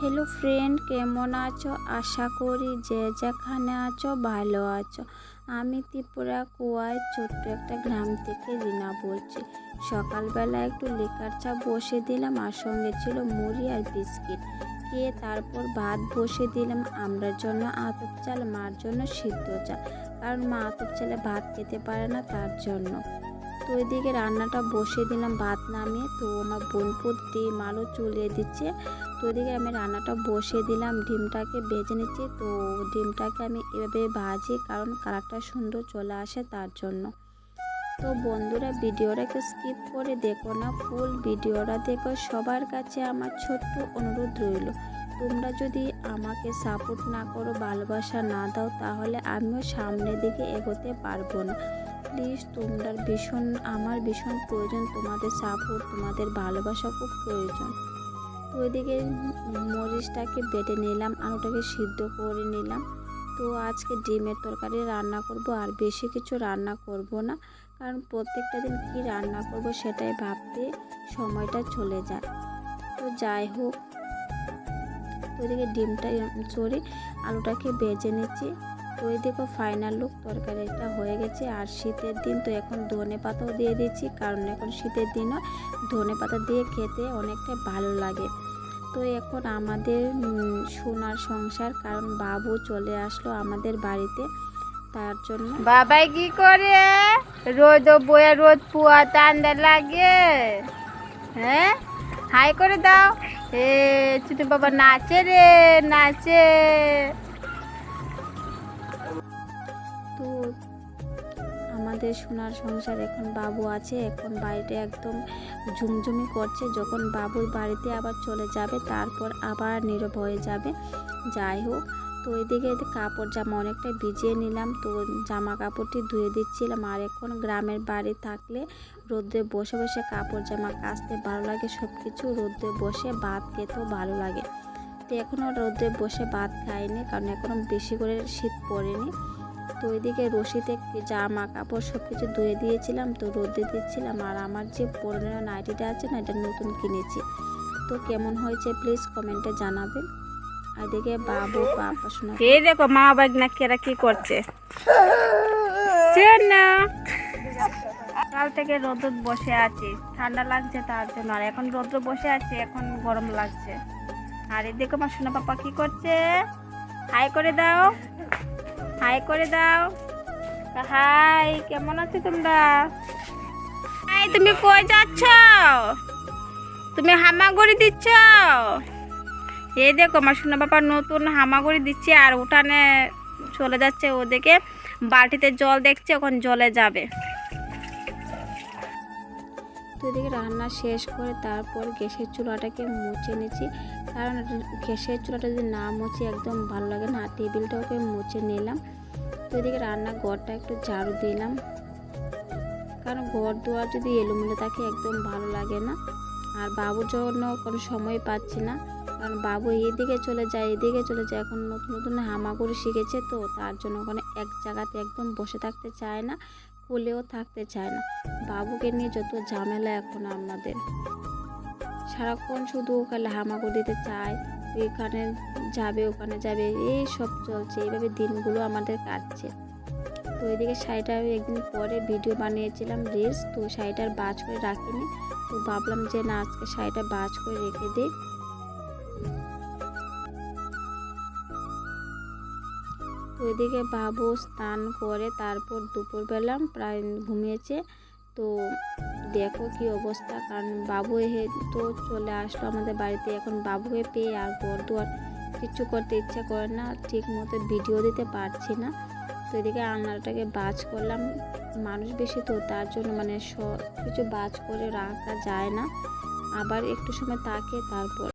Hello friend, কেমন আছো? আশা করি যে যেখানে আছো ভালো আছো। আমি ত্রিপুরা কুয়ায় ছোট্ট একটা গ্রাম থেকে রিনা বলছি। সকালবেলা একটু লিকার চা বসে দিলাম, আর সঙ্গে ছিল মুড়ি আর বিস্কিট। খেয়ে তারপর ভাত বসে দিলাম আমরার জন্য আতপ চাল, মার জন্য সিদ্ধ চাল, কারণ মা আতপ চালে ভাত খেতে পারে না, তার জন্য। তো ওইদিকে রান্নাটা বসিয়ে দিলাম ভাত নামিয়ে। তো আমার বোনপুর ডিম আলু চুলিয়ে দিচ্ছে। তো ওইদিকে আমি রান্নাটা বসিয়ে দিলাম, ডিমটাকে ভেজে নিচ্ছি। তো ডিমটাকে আমি এভাবে ভাজি, কারণ কালারটা সুন্দর চলে আসে, তার জন্য। তো বন্ধুরা, ভিডিওটাকে স্কিপ করে দেখো না, ফুল ভিডিওটা দেখো। সবার কাছে আমার ছোট্ট অনুরোধ রইল, তোমরা যদি আমাকে সাপোর্ট না করো, ভালোবাসা না দাও, তাহলে আমিও সামনের দিকে এগোতে পারবো না। প্লিজ, আমার ভীষণ প্রয়োজন, তোমাদের সাপোর্ট, তোমাদের ভালোবাসা খুব প্রয়োজন। তো ওইদিকে মরিচটাকে বেটে নিলাম, আলুটাকে সিদ্ধ করে নিলাম। তো আজকে ডিমের তরকারি রান্না করব, আর বেশি কিছু রান্না করব না, কারণ প্রত্যেকটা দিন কি রান্না করব সেটাই ভাবতে সময়টা চলে যায়। তো যাই হোক, ওইদিকে ডিমটা আলুটাকে ভেজে নিচ্ছি। তো ওই দেখো ফাইনাল লুক, তরকারিটা হয়ে গেছে। আর শীতের দিন তো এখন ধনে পাতাও দিয়ে দিচ্ছি, কারণ এখন শীতের দিনও ধনে পাতা দিয়ে খেতে অনেকটা ভালো লাগে। তো এখন আমাদের সোনার সংসার, কারণ বাবু চলে আসলো আমাদের বাড়িতে, তার জন্য। বাবাই কি করে? রোদ বয়ে রোদ পুয়া ঠান্ডা লাগে। হ্যাঁ, হাই করে দাও। ছোট বাবা নাচে রে, নাচে। তো আমাদের সোনার সংসার, এখন বাবু আছে, এখন বাড়িটা একদম ঝুমঝুমি করছে। যখন বাবুর বাড়িতে আবার চলে যাবে, তারপর আবার নীরব হয়ে যাবে। যাই হোক, তো এদিকে কাপড় জামা অনেকটা ভিজিয়ে নিলাম। তো জামা কাপড়টি ধুয়ে দিচ্ছিলাম। আর এখন গ্রামের বাড়ি থাকলে রোদে বসে বসে কাপড় জামা কাচতে ভালো লাগে, সব কিছু রোদে বসে ভাত খেতেও ভালো লাগে। তো এখনও রোদে বসে ভাত খাইনি, কারণ এখনও বেশি করে শীত পড়েনি। তো ওইদিকে রশিতে জামা কাপড় সব কিছু ধুয়ে দিয়েছিলাম, তো রোদে দিচ্ছিলাম। আর আমার যে পুরনো নাইটিটা আছে না, এটা নতুন কিনেছি। তো কেমন হয়েছে প্লিজ কমেন্টে জানাবেন। আর এদিকে বাবু পাপা শোনা, এই দেখো মা বাবা নাকিরা কি করছে। না, কাল থেকে রোদ বসে আছি, ঠান্ডা লাগছে তার জন্য। আর এখন রোদ বসে আছে, এখন গরম লাগছে। আর এই দেখো আমার সোনা পাপা কি করছে। হাই করে দাও, হাই করে দাও। হাই, কেমন আছো তোমরা? হাই, তুমি কই যাচ্ছ? তুমি হামাগুড়ি দিচ্ছ? এই দেখো আমার সোনা বাবা নতুন হামাগুড়ি দিচ্ছে, আর উঠানে চলে যাচ্ছে। ওদিকে বালতিতে জল দেখছে, ওখানে জলে যাবে। তো এদিকে রান্না শেষ করে তারপর গ্যাসের চুলাটাকে মুছে নিয়েছি, কারণ গ্যাসের চুলাটা যদি না মুছে একদম ভালো লাগে না। টেবিলটাকে মুছে নিলাম। তো এদিকে রান্না ঘরটা একটু ঝাড়ু দিলাম, কারণ ঘর দুয়ার যদি এলোমেলো থাকে একদম ভালো লাগে না। আর বাবুর জন্য কোনো সময় পাচ্ছি না, কারণ বাবু এদিকে চলে যায়, এদিকে চলে যায়। এখন নতুন নতুন হামাগুড়ি শিখেছে, তো তার জন্য ওখানে এক জায়গাতে একদম বসে থাকতে চায় না, কোলেও থাকতে চায় না। বাবুকে নিয়ে যত ঝামেলা এখন আমাদের, সারাক্ষণ শুধু ওখানে হামাগুড়ি দিতে চায়, এখানে যাবে ওখানে যাবে, এই সব চলছে। এইভাবে দিনগুলো আমাদের কাটছে। তো ওইদিকে শাড়িটা একদিন পরে ভিডিও বানিয়েছিলাম রিলস, তো শাড়িটার বাজ করে রাখিনি। তো ভাবলাম যে না, আজকে শাড়িটা বাজ করে রেখে দিই। তো ওইদিকে বাবু স্নান করে তারপর দুপুরবেলা প্রায় ঘুমিয়েছে। তো দেখো কি অবস্থা, কারণ বাবু তো চলে আসলো আমাদের বাড়িতে। এখন বাবুকে পেয়ে আর ঘর দুয়ার কিচ্ছু করতে ইচ্ছা করে না, ঠিক মতো ভিডিও দিতে পারছি না। তো এদিকে আলনাটাকে বাজ করলাম, মানুষ বেশি তো তার জন্য মানে সব কিছু বাজ করে রাখা যায় না, আবার একটু সময় তাকে তারপর